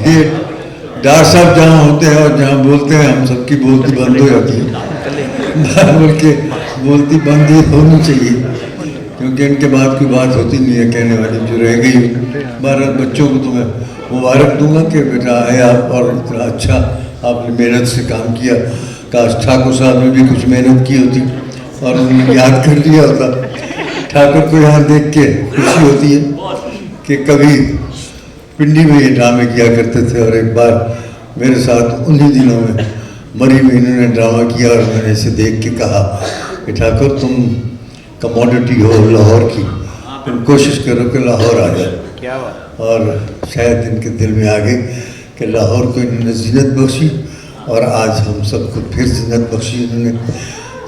یہ ڈار صاحب جہاں ہوتے ہیں اور جہاں بولتے ہیں ہم سب کی بولتی بند ہو جاتی ہے، بلکہ بولتی بند ہی ہونی چاہیے، کیونکہ ان کے بعد کوئی بات ہوتی نہیں ہے کہنے والی جو رہ گئی۔ بہرحال بچوں کو تو میں مبارک دوں گا کہ بیٹا آئے آپ اور اتنا اچھا آپ نے محنت سے کام کیا۔ کاش ٹھاکر صاحب نے بھی کچھ محنت کی ہوتی اور انہوں نے یاد کر لیا ہوتا۔ ٹھاکر کو یہاں دیکھ کے خوشی ہوتی ہے کہ کبھی پنڈی میں یہ ڈرامے کیا کرتے تھے، اور ایک بار میرے ساتھ انہی دنوں میں مری میں انہوں نے ڈرامہ کیا، اور میں نے اسے دیکھ کے کہا کہ ٹھاکر تم کموڈٹی ہو لاہور کی، تم کوشش کرو کہ لاہور آ جائے۔ اور شاید ان کے دل میں آ گئی کہ لاہور کو انہوں نے زینت بخشی، اور آج ہم سب کو پھر زینت بخشی انہوں نے۔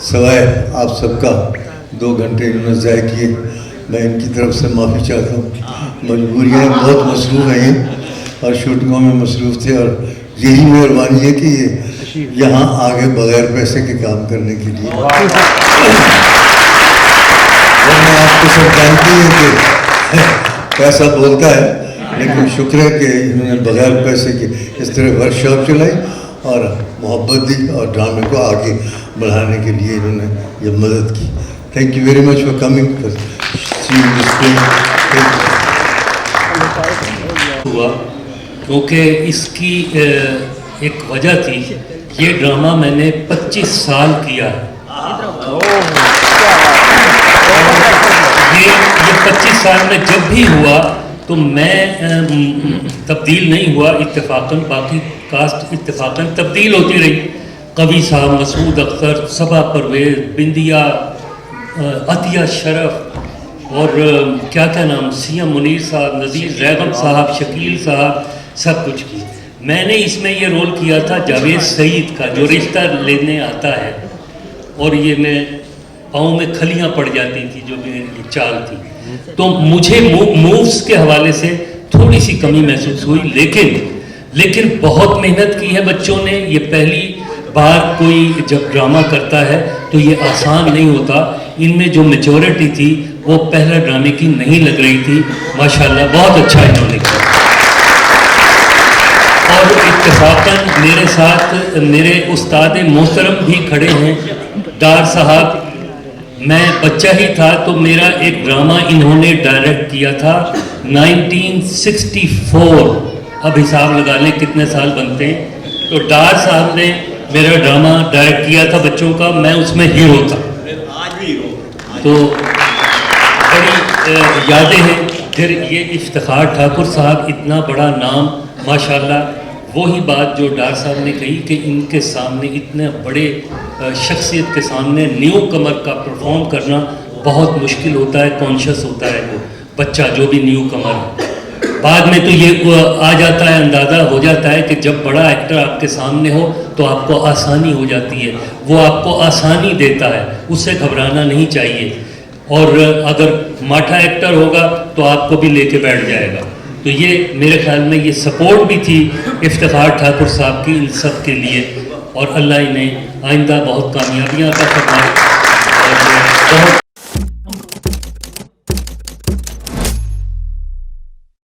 سوائے آپ سب کا 2 گھنٹے انہوں نے ضائع کیے، میں ان کی طرف سے معافی چاہتا ہوں۔ مجبوریاں بہت مصروف ہیں اور شوٹنگوں میں مصروف تھے، اور یہی مہربانی ہے کہ یہ یہاں آگے بغیر پیسے کے کام کرنے کے لیے۔ ورنہ آپ کو سب جانتے ہیں کہ پیسہ بولتا ہے، لیکن شکر ہے کہ انہوں نے بغیر پیسے کے اس طرح ورک شاپ چلائی اور محبت دی، اور ڈرامے کو آگے بڑھانے کے لیے انہوں نے یہ مدد کی۔ Thank you very much for coming ہوا، کیونکہ اس کی ایک وجہ تھی، یہ ڈرامہ میں نے 25 سال کیا ہے۔ یہ 25 سال میں جب بھی ہوا تو میں تبدیل نہیں ہوا، اتفاقاً باقی کاسٹ اتفاقاً تبدیل ہوتی رہی۔ قوی صاحب، مسعود اختر، صبا پرویز، بندیا، عطیہ شرف، اور کیا نام، سی ایم منیر صاحب، نذیر ریغم صاحب، شکیل صاحب، سب کچھ کی۔ میں نے اس میں یہ رول کیا تھا جاوید سعید کا، جو رشتہ لینے آتا ہے، اور یہ میں پاؤں میں کھلیاں پڑ جاتی تھی جو میری چال تھی، تو مجھے مووز کے حوالے سے تھوڑی سی کمی محسوس ہوئی، لیکن بہت محنت کی ہے بچوں نے۔ یہ پہلی بار کوئی جب ڈرامہ کرتا ہے تو یہ آسان نہیں ہوتا۔ ان میں جو میچورٹی تھی وہ پہلا ڈرامے کی نہیں لگ رہی تھی، ماشاءاللہ بہت اچھا انہوں نے کیا۔ اور اتفاقاً میرے ساتھ میرے استاد محترم بھی کھڑے ہیں، ڈار صاحب۔ میں بچہ ہی تھا تو میرا ایک ڈرامہ انہوں نے ڈائریکٹ کیا تھا 1964، اب حساب لگا لیں کتنے سال بنتے ہیں۔ تو ڈار صاحب نے میرا ڈرامہ ڈائریکٹ کیا تھا بچوں کا، میں اس میں ہیرو تھا، تو بڑی یادیں ہیں۔ پھر یہ افتخار ٹھاکر صاحب، اتنا بڑا نام ماشاءاللہ، وہی بات جو ڈار صاحب نے کہی کہ ان کے سامنے اتنے بڑے شخصیت کے سامنے نیو کمر کا پرفارم کرنا بہت مشکل ہوتا ہے، کانشیس ہوتا ہے وہ بچہ جو بھی نیو کمر ہے۔ بعد میں تو یہ آ جاتا ہے، اندازہ ہو جاتا ہے کہ جب بڑا ایکٹر آپ کے سامنے ہو تو آپ کو آسانی ہو جاتی ہے، وہ آپ کو آسانی دیتا ہے، اس سے گھبرانا نہیں چاہیے۔ اور اگر ماٹھا ایکٹر ہوگا تو آپ کو بھی لے کے بیٹھ جائے گا۔ تو یہ میرے خیال میں یہ سپورٹ بھی تھی افتخار ٹھاکر صاحب کی ان سب کے لیے، اور اللہ انہیں آئندہ بہت کامیابیاں عطا فرمائے۔ اور بہت